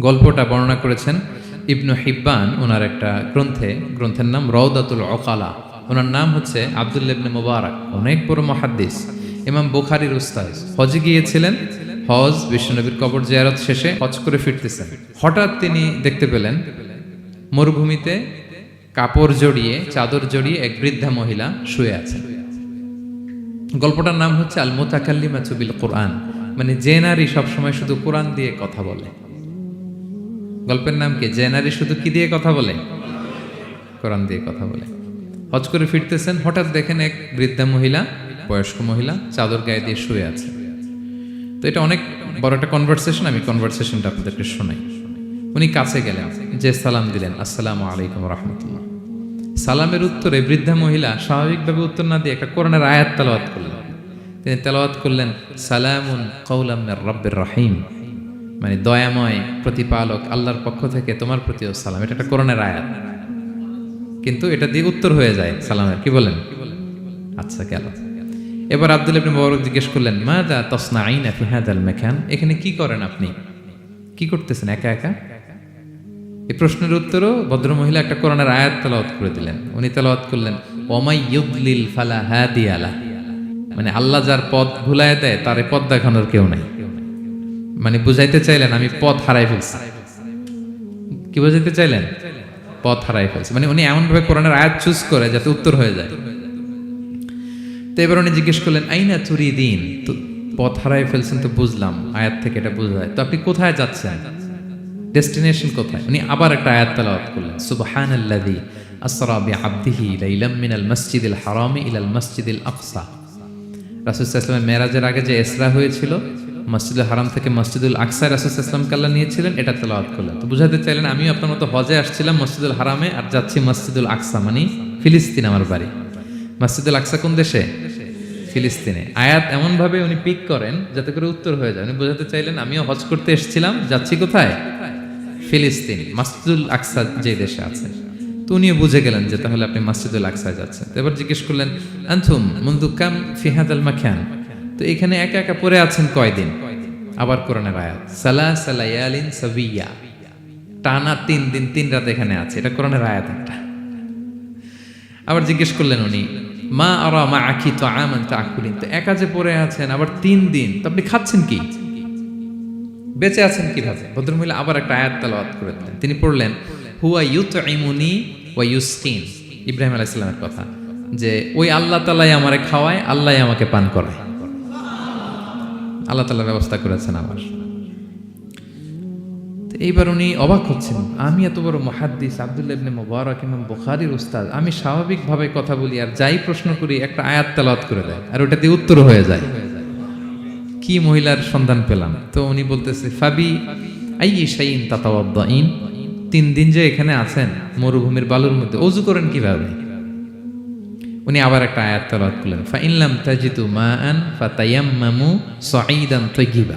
গল্পটা বর্ণনা করেছেন ইবনু হিব্বান ওনার একটা গ্রন্থের নাম রওদাতুল উকালা। ওনার নাম হচ্ছে আব্দুল্লাহ ইবনে মুবারক, অনেক বড় মুহাদ্দিস, ইমাম বুখারীর উস্তাদ। হজে গিয়েছিলেন, হজ বিশ্বনবীর কবর জিয়ারত শেষে হজ করে ফিরতেছেন। হঠাৎ তিনি দেখতে পেলেন মরুভূমিতে কাপড় জড়িয়ে, চাদর জড়িয়ে এক বৃদ্ধা মহিলা শুয়ে আছেন। গল্পটার নাম হচ্ছে আল মুতাকাল্লিমাতু বিল কুরআন, মানে যে নারী সবসময় শুধু কোরআন দিয়ে কথা বলে। গল্পের নাম কি? যে নারী শুধু কি দিয়ে কথা বলে? কোরআন দিয়ে কথা বলে। হজ করে ফিরতেছেন, হঠাৎ দেখেন এক বৃদ্ধা মহিলা, বয়স্ক মহিলা, চাদর গায়ে দিয়ে শুয়ে আছে। তো এটা অনেক বড় একটা কনভারসেশন, আমি কনভারসেশনটা আপনাদেরকে শোনাই। উনি কাছে গেলেন, যে সালাম দিলেন, আসসালামু আলাইকুম রাহমাতুল্লাহ। সালামের উত্তরে বৃদ্ধা মহিলা স্বাভাবিকভাবে উত্তর না দিয়ে একটা কোরআনের আয়াত তেলাওয়াত করলেন। তিনি তেলাওয়াত করলেন, সালামুন কাওলাম মির রাব্বির রহিম, মানে দয়াময় প্রতিপালক আল্লাহর পক্ষ থেকে তোমার প্রতিও সালাম। এটা একটা কোরআনের আয়াত, কিন্তু এটা দিয়ে উত্তর হয়ে যায় সালামের। কি বলেন? আচ্ছা, গেল। এবার আব্দুল্লাহ ইবনে মুবারক জিজ্ঞেস করলেন, মাযা তাসনাঈনা ফি হাযাল মাকান, এখানে কি করেন আপনি? কি করতেছেন একা একা? এই প্রশ্নের উত্তরও ভদ্রমহিলা একটা কোরআনের আয়াত তেলাওয়াত করে দিলেন। উনি তেলাওয়াত করলেন, ওয়ামাই ইউদলিল ফালা হাদিয়া লাহ, মানে আল্লাহ যার পথ ভুলায় দেয় তার পথ দেখানোর কেউ নাই। মানে বুঝাইতে চাইলেন আমি পথ হারাই ফেলছি। কি বুঝাইতে চাইলেন? পথ হারাই ফেলছি, মানে উনি এমন ভাবে কোরআনের আয়াত চুজ করে যাতে উত্তর হয়ে যায়। তো এবার উনি জিজ্ঞেস করলেন, আইনা তুরিদিন, তো পথ হারাই ফেলছেন তো বুঝলাম, আয়াত থেকে এটা বোঝা যায়, তো আপনি কোথায় যাচ্ছেন? ডেস্টিনেশন কোথায়? উনি আবার একটা আয়াত তেলাওয়াত করলেন, সুবহানাল্লাযী আসরা বিআবদিহি লাইলাম মিনাল মাসজিদিল হারামি ইলাল মাসজিদিল আকসা। রাসূল সাল্লাল্লাহু আলাইহি ওয়াসাল্লাম মেরাজের আগে যে ইসরা হয়েছিল, মসজিদুল হারাম থেকে মসজিদুল আকসায় রাসূল সাল্লাল্লাহু আলাইহি ওয়াসাল্লাম আল্লাহ নিয়েছিলেন, এটা তেলাওয়াত করলেন। তো বুঝাতে চাইলেন আমিও আপনার মতো হজে আসছিলাম মসজিদুল হারামে, আর যাচ্ছি মসজিদুল আকসা, মানে ফিলিস্তিন আমার বাড়ি। মসজিদুল আকসা কোন দেশে? ফিলিস্তিনে। আয়াত এমন ভাবে উনি পিক করেন যাতে করে উত্তর হয়ে যায়। উনি বোঝাতে চাইলেন আমিও হজ করতে এসেছিলাম, যাচ্ছি কোথায়? ফিলিস্তিন, মসজিদুল আকসা যে দেশে আছে। তো উনিও বুঝে গেলেন যে তাহলে আপনি মসজিদুল আকসায় যাচ্ছেন। তো এবার জিজ্ঞেস করলেন, আনতুম মুনযু কাম ফি হাযাল মাকান, তো এখানে একা একা পড়ে আছেন কয়দিন? আবার কোরআনের আয়াত, সালাসা লায়ালিন সাবিয়া, টানা 3 দিন 3 রাত এখানে আছে, এটা কোরআনের আয়াত একটা। আবার জিজ্ঞেস করলেন উনি, মা আরা মাআকি তাআমান তাআকুলিন, তো একা যে পড়ে আছেন আবার 3 দিন, তো আপনি খাচ্ছেন কি? বেঁচে আছেন কিভাবে? ভদ্রমহিলা আবার একটা আয়াত তেলাওয়াত করে দিলেন। তিনি পড়লেন, হুয়া ইউতঈমুনি ওয়া ইউসকিন, ইব্রাহিম আলাইহিস সালামের কথা, যে ওই আল্লাহ তাআলাই আমারে খাওয়ায়, আল্লাহই আমাকে পান করায়। আল্লাহ তাআলা ব্যবস্থা করেছেন আমার। তো এইবার উনি অবাক হচ্ছেন, আমি এত বড় মুহাদ্দিস আব্দুল্লাহ ইবনে মুবারক, ইমাম বুখারীর উস্তাদ, আমি স্বাভাবিকভাবে কথা বলি আর যাই প্রশ্ন করি একটা আয়াত তেলাওয়াত করে দেয় আর ওটা দিয়ে উত্তর হয়ে যায়। কি মহিলার সন্ধান পেলাম? তো উনি বলতেছে, ফাবি আইয়ি শাইইন তাতাওয়াদ্দাইন, 3 দিন যে এখানে আছেন মরুভূমির বালুর মধ্যে, ওযু করেন কিভাবে? উনি আবার একটা আয়াত তেলাওয়াত করলেন, ফা ইন লাম তাজিদু মাআন ফাতায়াম্মামু সাঈদান তাইয়্যিবা,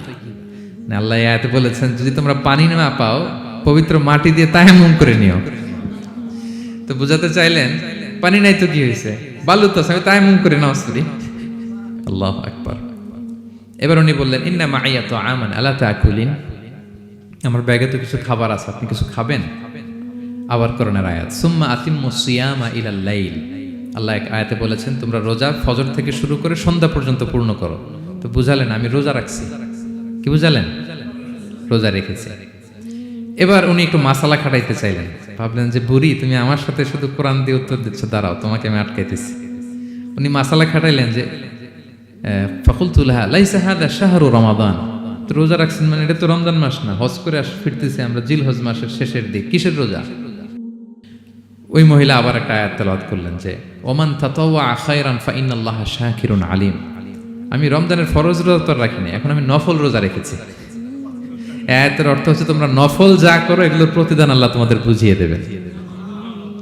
না আল্লাহ এই আয়াতে বলেছেন যদি তোমরা পানি না পাও পবিত্র মাটি দিয়ে তায়াম্মুম করে নিও। তো বুঝাতে চাইলেন পানি নাই তো কি হয়েছে, বালু তো আছে, তায়াম্মুম করে নাও করি। আল্লাহু আকবার। এবার উনি বললেন, ইন্না মাইয়া তাআমান আলা তাকুলিন, আমার ব্যাগে তো কিছু খাবার আছে, আপনি কিছু খাবেন? আবার কোরআনের আয়াত, সুম্মা আতিম্মুস সিয়ামা ইলাল লাইল, আল্লাহ এক আয়াতে বলেছেন তোমরা রোজা ফজর থেকে শুরু করে সন্ধ্যা পর্যন্ত পূর্ণ করো। তো বুঝালেন আমি রোজা রাখছি। কি বুঝালেন? রোজা রেখেছি। এবার উনি একটু মাসালা খাটাইতে চাইলেন, ভাবলেন যে বুড়ি তুমি আমার সাথে শুধু কোরআন দিয়ে উত্তর দিচ্ছ, দাঁড়াও তোমাকে আমি আটকাইতেছি। উনি মাসালা খাটাইলেন যে ফাকুলতু লাহা লাইসা হাদা শাহরু রমাদান, তো রোজা রাখছেন মানে এটা তো রমজান মাস না, হজ করে ফিরতেছি আমরা জিলহজ মাসের শেষের দিক, কিসের রোজা? ওই মহিলা আবার একটা আয়াত তেলাওয়াত করলেন যে ওমান তাতাওয়া খায়রান ফা ইন্নাল্লাহা শাকিরুন আলিম, আমি রমজানের ফরজ রোজা তো রাখিনি, এখন আমি নফল রোজা রেখেছি। আয়াতের অর্থ হচ্ছে তোমরা নফল যা করো এগুলোর প্রতিদান আল্লাহ তোমাদের বুঝিয়ে দেবেন।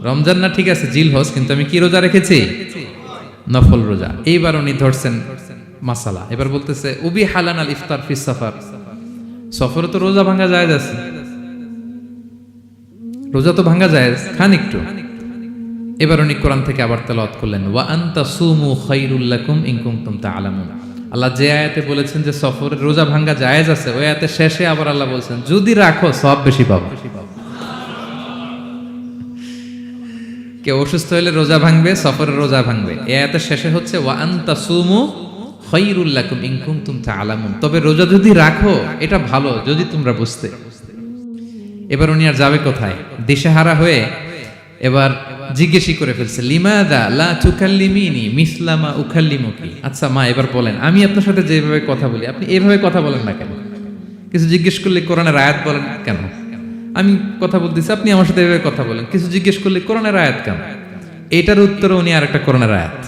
রমজান না ঠিক আছে জিলহজ, কিন্তু আমি কি রোজা রেখেছি? নফল রোজা। এইবার উনি ধরছেন মাসালা, এবার বলতেছে উবি হালান আল ইফতার ফি সফর, সফরে তো রোজা ভাঙা যায় আছে, রোজা তো ভাঙা যায়, খান একটু। এবার উনি কোরআন থেকে আবার তেলাওয়াত করলেন, ওয়া আনতা সুমু খায়রুল লাকুম ইন কুনতুম তা'লামুন, আল্লাহ যে আয়াতে বলেছেন যে সফরের রোজা ভাঙ্গা জায়েজ আছে, ওই আয়াতের শেষে আবার আল্লাহ বলছেন যদি রাখো সব বেশি পাবো। কেউ অসুস্থ হলে রোজা ভাঙবে, সফরের রোজা ভাঙবে। এই আয়াতের শেষে হচ্ছে ওয়া আনতা সুমু খায়রুল লাকুম ইন কুনতুম তা'লামুন, তবে রোজা যদি রাখো এটা ভালো যদি তোমরা বুঝতে। এবার উনি আর যাবে কোথায়, দিশেহারা হয়ে এবার জিজ্ঞেসই করে ফেলছে লিমাদা লা তুকাল্লিমিনি মিসলা মা উকাল্লিমুকি। আচ্ছা মা, এবার বলেন আমি আপনার সাথে যেভাবে কথা বলি আপনি এইভাবে কথা বলেন না কেন? কিছু জিজ্ঞেস করলে কোরআনের আয়াত বলেন কেন? আমি কথা বলতেছি আপনি আমার সাথে এভাবে কথা বলেন, কিছু জিজ্ঞেস করলে কোরআনের আয়াত কেন? এটার উত্তরে উনি আরেকটা কোরআনের আয়াত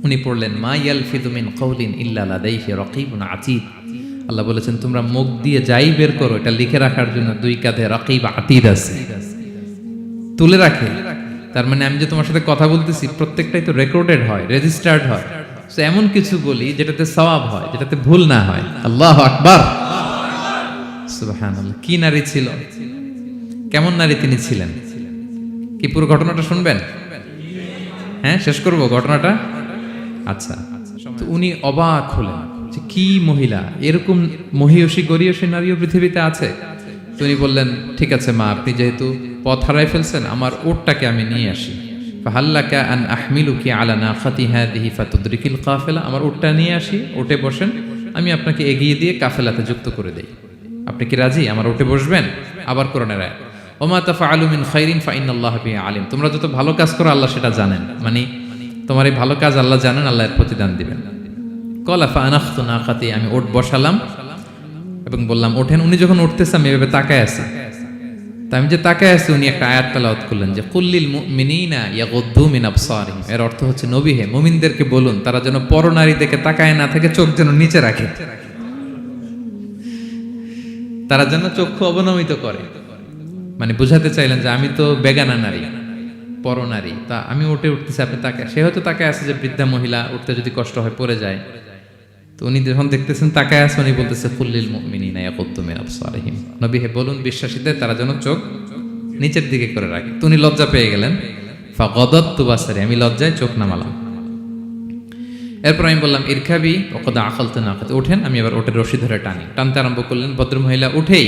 উনি পড়লেন, মা ইয়ালফিযু মিন কাওলিন ইল্লা লাদাইহি রাকীবুন আতীদ। আল্লাহ বলেছেন তোমরা মুখ দিয়ে যাই বের করো এটা লিখে রাখার জন্য দুই কাঁধে রাকীব আতীদ আছে, তুলে রাখে। তার মানে আমি যে তোমার সাথে কথা বলতেছি প্রত্যেকটাই তো রেকর্ডেড হয়, রেজিস্টার্ড হয়। সো এমন কিছু বলি যেটাতে সওয়াব হয়, যেটাতে ভুল না হয়। আল্লাহু আকবার, সুবহানাল্লাহ। কি নারী ছিল, কেমন নারী তিনি ছিলেন? কি পুরো ঘটনাটা শুনবেন? হ্যাঁ, শেষ করব ঘটনাটা। আচ্ছা, তো উনি অবাক হলেন যে কি মহিলা, এরকম মহিয়সী গরিয়সী নারীও পৃথিবীতে আছে। তো উনি বললেন ঠিক আছে মা, আপনি যেহেতু পথ হারাই ফেলছেন আমার উটটাকে আমি নিয়ে আসি। ফাহাল্লাকা আন আহমিলুকি আলা নাখাতি হাদিহি ফাতুদরিকিল কাফেলা, আমার উটটা নিয়ে আসি, উটে বসেন, আমি আপনাকে এগিয়ে দিয়ে কাফেলাতে যুক্ত করে দেই। আপনি কি রাজি আমার উটে বসবেন? আবার কোরআনের আয়াত, ওমা তাফআলু মিন খাইরিন ফাইনাল্লাহা বিহি আলিম, তোমরা যত ভালো কাজ করো আল্লাহ সেটা জানেন। মানে তোমার এই ভালো কাজ আল্লাহ জানেন, আল্লাহ এর প্রতিদান দিবেন। ক্বালা ফাআনাখতু নাকাতি, আমি উট বসালাম এবং বললাম ওঠেন। উনি যখন উঠতেছে আমি এভাবে তাকায় আছি, তা আমি যে তাকায় আছি উনি একটা আয়াত তেলাওয়াত করলেন যে কুল্লিল মুমিনিনা ইয়াগুদ্দু মিন আবসারিহিম। এর অর্থ হচ্ছে নবী হে মুমিনদেরকে বলুন তারা যেন পরনারী দেখে তাকায় না থাকে, চোখ যেন নিচে রাখে, তারা যেন চক্ষু অবনমিত করে। মানে বুঝাতে চাইলেন যে আমি তো বেগানা নারী, পরনারী, তা আমি উঠতেছি আপনি তাকায়। সে হয়তো তাকায় আছে যে বৃদ্ধা মহিলা উঠতে যদি কষ্ট হয় পড়ে যায়। তো উনি যখন দেখতেছেন তাকায় আছে, উনি বলতেছে কুল্লিল মুমিনিনা ইয়াগুদ্দু মিন আবসারিহিম, নবী হে বলুন বিশ্বাসীদের তারা যেন চোখ নিচের দিকে করে রাখে। তো উনি লজ্জা পেয়ে গেলেন। ফাগাদাততু বাসারি, আমি লজ্জায় চোখ নামালাম। এরপর আমি বললাম ইরকাবি ওয়াকাদ আখালতু নাকাত, ওঠেন। আমি আবার ওটের রশি ধরে টানতে আরম্ভ করলেন। ভদ্রমহিলা উঠেই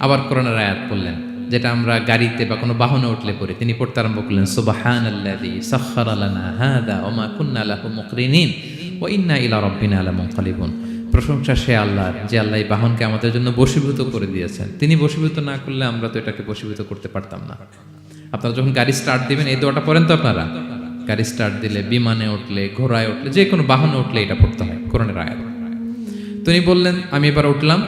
আবার কোরআনের আয়াত পড়লেন, যেটা আমরা গাড়িতে বা কোনো বাহনে উঠলে পড়ি। তিনি পড়তে আরম্ভ করলেন সুবহানাল্লাযী সাখখারা লানা হাযা ওয়া মা কুন্না লাহু মুকরিনিন ওয়া ইন্না ইলা রাব্বিনা লামুনকালিবুন। প্রশংসা সে আল্লাহর যে আল্লাহ এই বাহনকে আমাদের জন্য বশীভূত করে দিয়েছেন। তিনি বশীভূত না করলে আমরা তো এটাকে বশীভূত করতে পারতাম না। আপনারা যখন গাড়ি স্টার্ট দিবেন এই দোয়াটা পড়েন তো আপনারা? গাড়ি স্টার্ট দিলে, বিমানে উঠলে, ঘোড়ায় উঠলে, যে কোনো বাহনে উঠলে এটা পড়তে হয়, কোরআনের আয়াত। তিনি বললেন আমি এবার উঠলাম,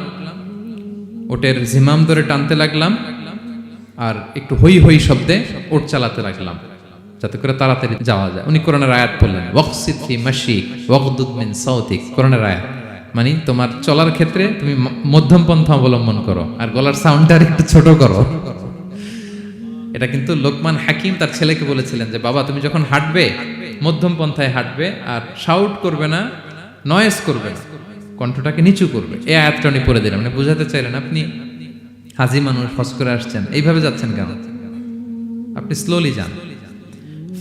ওটের জিমাম ধরে টানতে লাগলাম আর একটু হই হই শব্দে ওট চালাতে লাগলাম যাতে করে তাড়াতাড়ি যাওয়া যায়। উনি কোরআনের আয়াত পড়লেন ওয়াকসিদ ফি মাশিক ওয়াগদুদ মিন সাউতিক, কোরআনের আয়াত। মানে তোমার চলার ক্ষেত্রে তুমি মধ্যম পন্থা অবলম্বন করো আর গলার সাউন্ডটা একটু ছোট করো। এটা কিন্তু লোকমান হাকিম তার ছেলেকে বলেছিলেন যে বাবা তুমি যখন হাঁটবে মধ্যম পন্থায় হাঁটবে আর শাউট করবে না, নয়েজ করবে না, কণ্ঠটাকে নিচু করবে। এই আয়াতটা উনি পড়ে দিলেন। মানে বুঝাতে চাইলেন আপনি হাজি মানুষ, হজ করে আসছেন, এইভাবে যাচ্ছেন কেন? আপনি স্লোলি যান।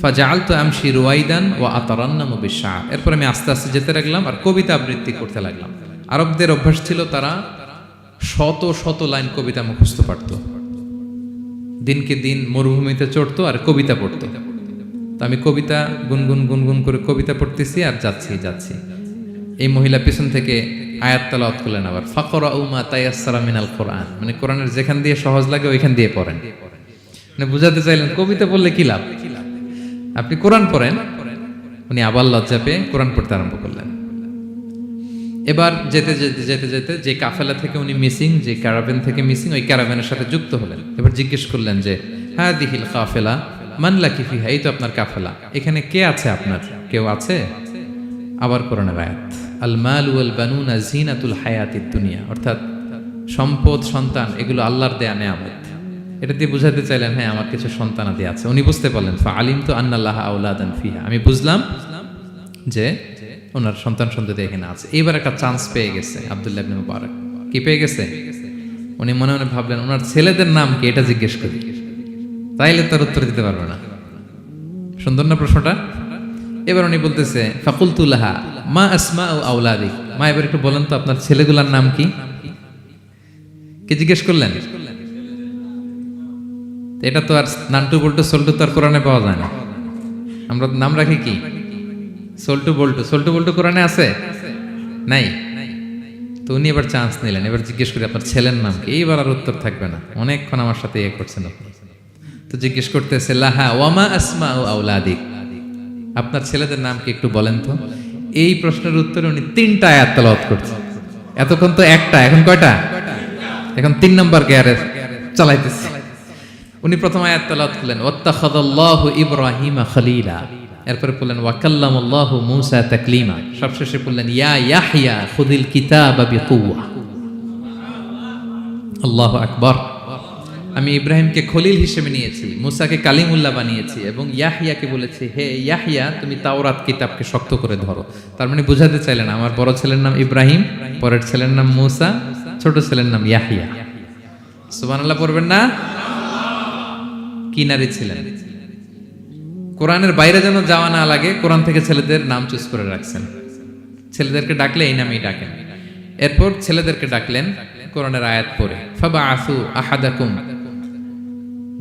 ফাজাআলতু আমশি রুয়াইদান ওয়া আতারান্নামু বিশ-শা'র, এরপর আমি আস্তে আস্তে যেতে লাগলাম আর কবিতা আবৃত্তি করতে লাগলাম। আরবদের অভ্যাস ছিল তারা শত শত লাইন কবিতা মুখস্থ পারত। দিনকে দিন মরুভূমিতে চড়তো আর কবিতা পড়তো। তো আমি কবিতা গুনগুন গুনগুন করে কবিতা পড়তেছি আর যাচ্ছি। এই মহিলা পিছন থেকে আয়াত তেলাওয়াত করলেন আবার ফাকরাউ মা তায়াসসারা মিনাল কোরআন, মানে কোরআনের যেখান দিয়ে সহজ লাগে ওইখান দিয়ে পড়েন। মানে বুঝাতে চাইলেন কবিতা পড়লে কি লাভ, আপনি কোরআন পড়েন। উনি আবার লজ্জা পেয়ে কোরআন পড়তে আরম্ভ করলেন। এবার যেতে যে কাফেলা থেকে উনি মিসিং, যে ক্যারাভেন থেকে মিসিং, ওই ক্যারাভেনের সাথে যুক্ত হলেন। এবার জিজ্ঞেস করলেন যে হাদিহিল কাফেলা মান লাকি ফিহা, এই তো আপনার কাফেলা, এখানে কে আছে আপনার, কেউ আছে? আবার কোরআনের আয়াত আল মাল ওয়াল বানুনা জিনাতুল হায়াতিদ দুনিয়া, অর্থাৎ সম্পদ সন্তান এগুলো আল্লাহর দেয়া নেয়ামত। এটা দিয়ে বুঝাতে চাইলেন হ্যাঁ আমার কিছু সন্তানাদি আছে। উনি বুঝতে পারলেন ফাআলিমতু আন্নাল্লাহা আওলাদান ফিহা, আমি বুঝলাম যে ওনার সন্তান সন্ততি এখানে আছে। এবার একটা চান্স পেয়ে গেছে আব্দুল্লাহ ইবনে মুবারক। কি পেয়ে গেছে? উনি মনে মনে ভাবলেন ওনার ছেলেদের নাম কি, এটা জিজ্ঞেস করি, তাইলে তার উত্তর দিতে পারবে না। সুন্দর না প্রশ্নটা? এবার উনি বলতেছে ফাকুলতু লাহা মা আসমাউ আওলাদিক, মা এবার একটু বলেন তো আপনার ছেলেগুলোর নাম কি? কে জিজ্ঞেস করলেন? এটা তো আর নান্টু বল্টু সল্টু তো আর কোরআনে পাওয়া যায় না। আমরা নাম রাখি কি? সল্টু বল্টু। সল্টু বল্টু কোরআনে আছে? নাই। তো উনি এবার চান্স নিলেন, এবার জিজ্ঞেস করি আপনার ছেলের নাম কি? এইবার আর উত্তর থাকবে না, অনেকক্ষণ আমার সাথে ইয়ে করছেন আপনি। তো জিজ্ঞেস করতেছে লাহা ওয়ামা আসমাউ আওলাদিক, আপনার ছেলেদের নাম কি একটু বলেন তো। এই প্রশ্নের উত্তরে উনি 3টা আয়াত তেলাওয়াত করছেন। এতক্ষণ তো একটা, এখন কয়টা? এখন 3 নম্বর গিয়ারে চালাইতেছে। উনি প্রথম আয়াত তেলাওয়াত করলেন ওয়াত্তাখাযাল্লাহু ইব্রাহিমা খলিলা, এরপরে বললেন ওয়াকাল্লামাল্লাহু মূসা তাকলিমা, সবশেষে বললেন ইয়া ইয়াহইয়া খুযিল কিতাবা বিকুওয়া। আল্লাহু আকবার। আমি ইব্রাহিমকে খলিল হিসেবে নিয়েছি, মুসাকে কালিমুল্লাহ বানিয়েছি, এবং ইয়াহইয়াকে বলেছি হে ইয়াহইয়া তুমি তাওরাত কিতাবকে শক্ত করে ধরো। তার মানে বুঝাতে চাইলেন আমার বড় ছেলের নাম ইব্রাহিম, পরের ছেলের নাম মুসা, ছোট ছেলের নাম ইয়াহইয়া। সুবহানাল্লাহ পড়বেন না? কি নারী ছিলেন! কোরআনের বাইরে যেন যাওয়া না লাগে, কোরআন থেকে ছেলেদের নাম চুজ করে রাখছেন। ছেলেদেরকে ডাকলে এই নামেই ডাকেন। এরপর ছেলেদেরকে ডাকলেন কোরআনের আয়াত পড়ে ফাবআসু আহাদাকুম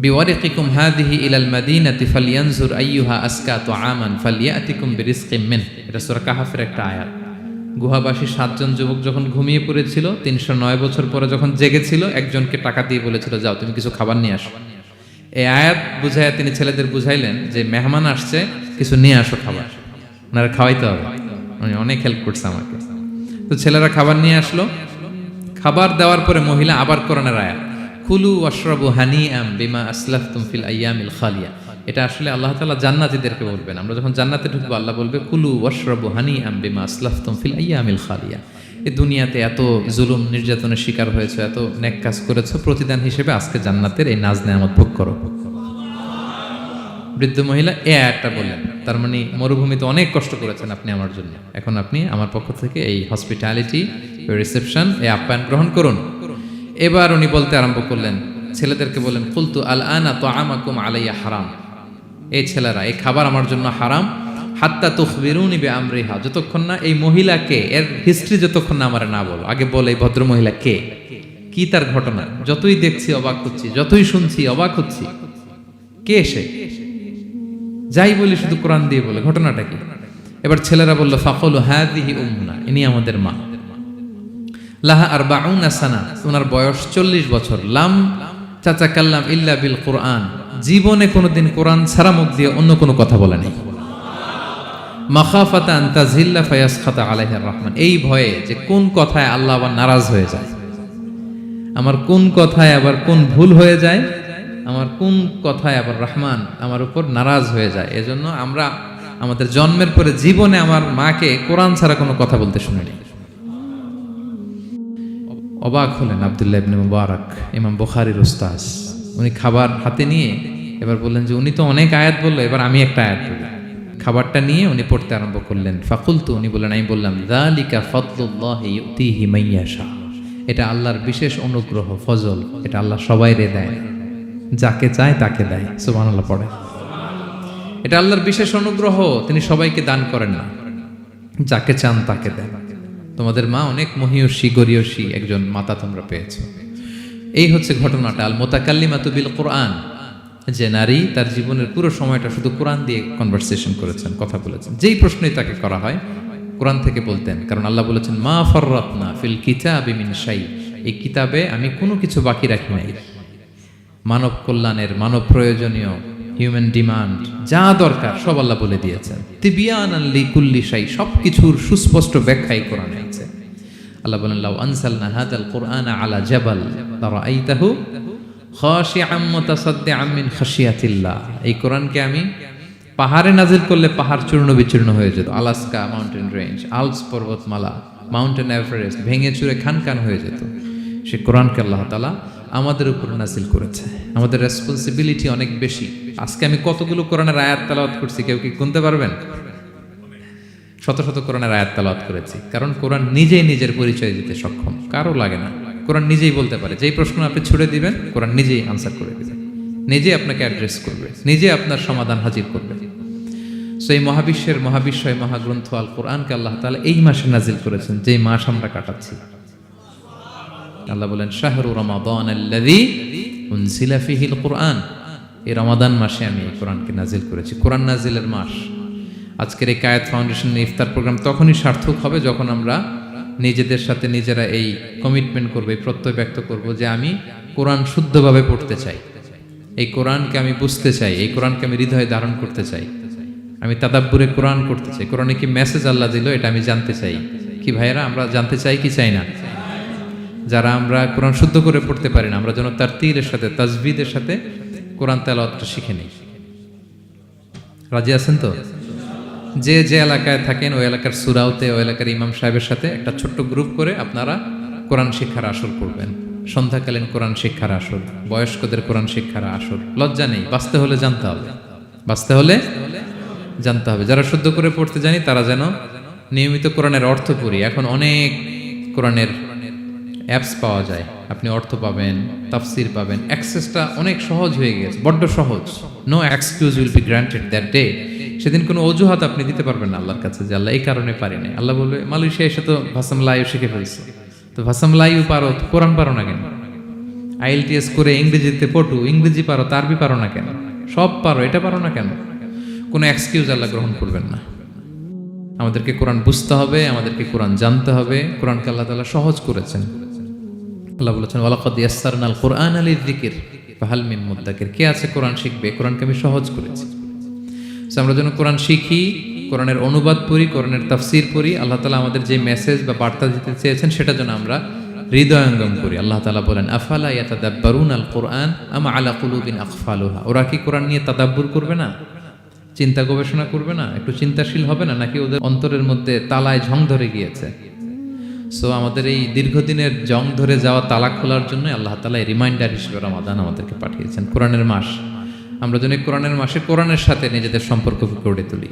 বিওয়ারিকিকুম হাযিহি ইলাল মাদিনাতি ফালইয়ানজুর আইয়ুহা আসকা তুআমান ফালইয়াতিকুম বিরিজকিম মিন। এটা সূরা কাহফের একটা আয়াত। গুহাবাসী 7 জন যুবক যখন ঘুমিয়ে পড়েছিল, 309 বছর পরে যখন জেগেছিল, একজনকে টাকা দিয়ে বলেছিল যাও তুমি কিছু খাবার নিয়ে আসো। এই আয়াত বুঝাইয়া তিনি ছেলেদের বুঝাইলেন যে মেহমান আসছে, কিছু নিয়ে আসো খাবার, ওনারা খাওয়াইতে হবে। উনি অনেক হেল্প করছে আমাকে। তো ছেলেরা খাবার নিয়ে আসলো। খাবার দেওয়ার পরে মহিলা আবার কোরআনের আয়াত কুলু ওয়াশরাবু হানিআম বিমা আসলাফতুম ফিল আইয়ামিল খালিয়া। এটা আসলে আল্লাহ তাআলা জান্নাতীদেরকে বলবেন। আমরা যখন জান্নাতে ঢুকবো আল্লাহ বলবে কুলু ওয়াশরাবু হানিআম বিমা আসলাফতুম ফিল আইয়ামিল খালিয়া। এই দুনিয়াতে এত জুলুম নির্যাতনের শিকার হয়েছে, এত নেক কাজ করেছো, প্রতিদান হিসেবে আজকে জান্নাতের এই নাজ নেয়ামত ভোগ করো। বৃদ্ধ মহিলা এই আয়াতটা বললেন, তার মানে মরুভূমিতে অনেক কষ্ট করেছেন আপনি আমার জন্য, এখন আপনি আমার পক্ষ থেকে এই হসপিটালিটি, রিসেপশন, এই আপ্যায়ন গ্রহণ করুন। এবার উনি বলতে আরম্ভ করলেন, ছেলেদেরকে বললেন কুলতু আল আনা তুআমাকুম আলাইয়া হারাম। এই ছেলেরা, এই খাবার আমার জন্য হারাম। হাত্তা তুখবিরুনি বিআমরিহা, যতক্ষণ না এই মহিলাকে, এর হিস্ট্রি যতক্ষণ না আমার না বলো। আগে বলে এই ভদ্র মহিলা কে, কি তার ঘটনা। যতই দেখছি অবাক হচ্ছি, যতই শুনছি অবাক হচ্ছি। কে সে? যাই বলি শুধু কোরআন দিয়ে বলে, ঘটনাটা কি? এবার ছেলেরা বলল ফাকুলু হাযিহি উম্মুনা, ইনি আমাদের মা। লাহা আরবাউনা সানা, ওনার বয়স 40 বছর। লাম তাতাকাল্লাম ইল্লা বিল কুরআন, জীবনে কোনোদিন কোরআন ছাড়া মুখ দিয়ে অন্য কোনো কথা বলে নাই। মাখাফাতা আন তাযিল্লা ফায়াসখাতা আলাইহির রহমান, এই ভয়ে যে কোন কথায় আল্লাহ আবার নারাজ হয়ে যায়, আমার কোন কথায় আবার কোন ভুল হয়ে যায়, আমার কোন কথায় আবার রহমান আমার উপর নারাজ হয়ে যায়। এজন্য আমরা আমাদের জন্মের পরে জীবনে আমার মাকে কোরআন ছাড়া কোনো কথা বলতে শুনিনি। অবাক হলেন আব্দুল্লাহ ইবনে মুবারক, ইমাম বুখারীর উস্তাদ। উনি খাবার হাতে নিয়ে এবার বললেন যে উনি তো অনেক আয়াত বললো, এবার আমি একটা আয়াত বলি। খাবারটা নিয়ে উনি পড়তে আরম্ভ করলেন। ফাকুলতু, উনি বললেন, আমি বললাম যালিকা ফাদলুল্লাহি ইউতিহি মাইয়াশা, এটা আল্লাহর বিশেষ অনুগ্রহ, ফজল। এটা আল্লাহ সবাইরে দেয়, যাকে চায় তাকে দেয়। সুবহানাল্লাহ পড়ে। এটা আল্লাহর বিশেষ অনুগ্রহ, তিনি সবাইকে দান করেন না, যাকে চান তাকে দেন। তোমাদের মা অনেক মহিয়সী গরিয়সী একজন মাতা তোমরা পেয়েছো। এই হচ্ছে ঘটনাটা। আল মুতাকাল্লিমাতু বিল কোরআন, যে নারী তার জীবনের পুরো সময়টা শুধু কোরআন দিয়ে কনভারসেশন করেছেন, কথা বলেছেন। যেই প্রশ্নই তাকে করা হয় কোরআন থেকে বলতেন, কারণ আল্লাহ বলেছেন মা ফাররাতনা ফিল কিতাবি মিন শাই, এই কিতাবে আমি কোনো কিছু বাকি রাখি নাই। মানব কল্যাণের, মানব প্রয়োজনীয়, হিউম্যান ডিমান্ড যা দরকার সব আল্লাহ বলে দিয়েছেন। তিবিয়ানান লিকুল্লি শাই, সবকিছুর সুস্পষ্ট ব্যাখ্যাই কোরআনে আছে। আল্লাহ বলেন লাউ আনসালনা হাযাল কুরআনা আলা জাবাল লারাআইতাহু খাশিআম মুতাসাদ্দিআম মিন খাশিয়াতিল্লাহ, এই কোরআনকে আমি পাহাড়ে নাজিল করলে পাহাড় চূর্ণ বিচূর্ণ হয়ে যেত। আলাস্কা মাউন্টেন রেঞ্জ, আলপস পর্বতমালা, মাউন্টেন এভারেস্ট ভেঙে চুরে খান খান হয়ে যেত। সে কোরআনকে আল্লাহ তাআলা আমাদের উপর নাজিল করেছে। আমাদের রেসপন্সিবিলিটি অনেক বেশি। আজকে আমি কতগুলো কোরআনের আয়াত তেলাওয়াত করছি, কেউ কি গুনতে পারবেন? শত শত কোরআনের আয়াত তেলাওয়াত করেছি, কারণ কোরআন নিজেই নিজের পরিচয় দিতে সক্ষম, কারো লাগে না। কোরআন নিজেই বলতে পারে, যেই প্রশ্ন আপনি ছুড়ে দিবেন কোরআন নিজেই আনসার করে দিবে, নিজে আপনাকে অ্যাড্রেস করবে, নিজে আপনার সমাধান হাজির করবে। সো এই মহাবিশ্বের মহাবিশ্বয় মহাগ্রন্থ আল কোরআনকে আল্লাহ তাআলা এই মাসে নাজিল করেছেন, যে মাস আমরা কাটাচ্ছি। আল্লাহ বলেন শাহরু রমাদান আল্লাযী উনজিলা ফীহিল কুরআন, এই রমাদান মাসে আমি এই কোরআনকে নাজিল করেছি। কোরআন নাজিলের মাস। আজকের এই কায়েত ফাউন্ডেশনের ইফতার প্রোগ্রাম তখনই সার্থক হবে যখন আমরা নিজেদের সাথে নিজেরা এই কমিটমেন্ট করবো, এই প্রত্যয় ব্যক্ত করব যে আমি কোরআন শুদ্ধভাবে পড়তে চাই, এই কোরআনকে আমি বুঝতে চাই, এই কোরআনকে আমি হৃদয়ে ধারণ করতে চাই, আমি তাদাব্বুরে কোরআন করতে চাই, কোরআনে কি মেসেজ আল্লাহ দিল এটা আমি জানতে চাই। কি ভাইয়েরা, আমরা জানতে চাই কি চাই না? যারা আমরা কোরআন শুদ্ধ করে পড়তে পারি না, আমরা যেন তারতিলের সাথে তাজবিদের সাথে কোরআন তেলাওয়াতটা শিখে নিই। রাজি আছেন তো? যে যে এলাকায় থাকেন ওই এলাকার সুরাউতে, ওই এলাকার ইমাম সাহেবের সাথে একটা ছোট্ট গ্রুপ করে আপনারা কোরআন শিক্ষার আসর করবেন। সন্ধ্যাকালীন কোরআন শিক্ষার আসর, বয়স্কদের কোরআন শিক্ষার আসর। লজ্জা নেই, বাঁচতে হলে জানতে হবে, বাঁচতে হলে জানতে হবে। যারা শুদ্ধ করে পড়তে জানি তারা যেন নিয়মিত কোরআনের অর্থ পড়ি। এখন অনেক কোরআনের অ্যাপস পাওয়া যায়, আপনি অর্থ পাবেন, তাফসির পাবেন, অ্যাক্সেসটা অনেক সহজ হয়ে গেছে, বড্ড সহজ। No excuse will be granted that day. সেদিন কোনো অজুহাত আপনি দিতে পারবেন না আল্লাহর কাছে যে আল্লাহ এই কারণে পারি না। আল্লাহ বলবে মালয়েশিয়া এসে তো ভাসাম লাইও শিখে ফেলছে, তো ভাসাম লাইও পারো, কোরআন পারো না কেন? IELTS করে ইংরেজিতে পটু, ইংরেজি পারো, আরবি পারো না কেন? সব পারো, এটা পারো না কেন? কোনো এক্সকিউজ আল্লাহ গ্রহণ করবেন না। আমাদেরকে কোরআন বুঝতে হবে, আমাদেরকে কোরআন জানতে হবে। কোরআনকে আল্লাহ তাআলা সহজ করেছেন। আল্লাহ বলেছেন ওয়ালাকাদ ইয়াসসারনাল কুরআনা লিযিকর ফাহাল মিন মুদ্দাকির। কে আছে কোরআন শিখবে? কোরআনকে আমি সহজ করেছি। আমরা যেন কোরআন শিখি, কোরআনের অনুবাদ পড়ি, কোরআনের তাফসির পড়ি। আল্লাহ তাআলা আমাদের যে মেসেজ বা বার্তা দিতে চেয়েছেন সেটা যেন আমরা হৃদয়ঙ্গম করি। আল্লাহ তাআলা বলেন আফালা ইয়াতাদাব্বারুনাল কুরআন আম আলা কুলুবিন আকফালুহা। ওরা কি কোরআন নিয়ে তাদাব্বুর করবে না, চিন্তা গবেষণা করবে না, একটু চিন্তাশীল হবে না? নাকি ওদের অন্তরের মধ্যে তালায় ঝং ধরে গিয়েছে? সো আমাদের এই দীর্ঘদিনের জং ধরে যাওয়া তালা খোলার জন্য আল্লাহ তাআলা রিমাইন্ডার হিসেবে রমাদান আমাদেরকে পাঠিয়েছেন, কোরআনের মাস। আমরা যেন কোরআনের মাসে কোরআনের সাথে নিজেদের সম্পর্ককে গড়ে তুলি,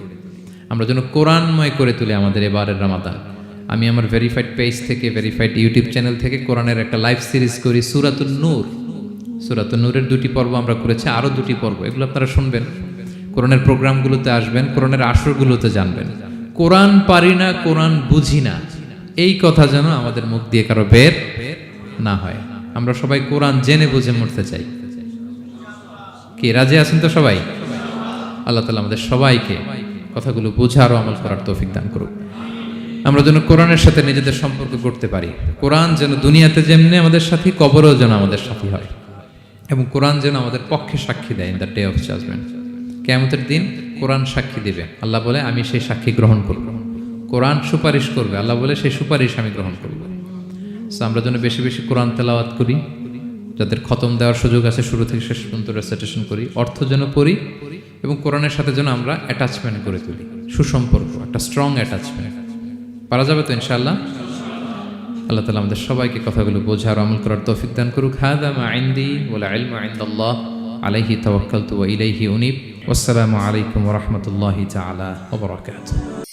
আমরা যেন কোরআনময় করে তুলি আমাদের এবারের রমাদান। আমি আমার ভেরিফাইড পেজ থেকে, ভেরিফাইড ইউটিউব চ্যানেল থেকে কোরআনের একটা লাইভ সিরিজ করি, সূরাতুন নূর। সূরাতুন নূরের 2টি পর্ব আমরা করেছি, আরও 2টি পর্ব, এগুলো আপনারা শুনবেন। কোরআনের প্রোগ্রামগুলোতে আসবেন, কোরআনের আসরগুলোতে জানবেন। কোরআন পারি না, কোরআন বুঝি না, এই কথা যেন আমাদের মুখ দিয়ে কারো বের না হয়। আমরা সবাই কোরআন জেনে বুঝে মরতে চাই। কি রাজি আছেন তো সবাই? আল্লাহ তাআলা আমাদের সবাইকে কথাগুলো বোঝার ও আমল করার তৌফিক দান করুক। আমরা যেন কোরআনের সাথে নিজেদের সম্পর্ক করতে পারি। কোরআন যেন দুনিয়াতে যেমনি আমাদের সাথী, কবরেও যেন আমাদের সাথী হয়, এবং কোরআন যেন আমাদের পক্ষে সাক্ষী দেয় in the day of judgment. কিয়ামতের দিন কোরআন সাক্ষী দিবে, আল্লাহ বলে আমি সেই সাক্ষী গ্রহণ করব। কোরআন সুপারিশ করবে, আল্লাহ বলে সেই সুপারিশ আমি গ্রহণ করব। সো আমরা যেন বেশি বেশি কোরআন তেলাওয়াত করি, যাদের খতম দেওয়ার সুযোগ আছে শুরু থেকে শেষ পর্যন্ত রেসাইটেশন করি, অর্থ যেন পড়ি, এবং কোরআনের সাথে যেন আমরা অ্যাটাচমেন্ট করে তুলি, সুসম্পর্ক, একটা স্ট্রং অ্যাটাচমেন্ট। পারা যাবে তো ইনশাআল্লাহ? আল্লাহ তাআলা আমাদের সবাইকে কথাগুলো বোঝার আমল করার তৌফিক দান করুক। হাযা মা ইনদি ওয়াল ইলমু ইনদাল্লাহ আলাইহি তাওয়াক্কালতু ওয়া ইলাইহি উনীব। ওয়াসসালামু আলাইকুম ওয়া রাহমাতুল্লাহি তাআলা ওয়া বারাকাতুহু।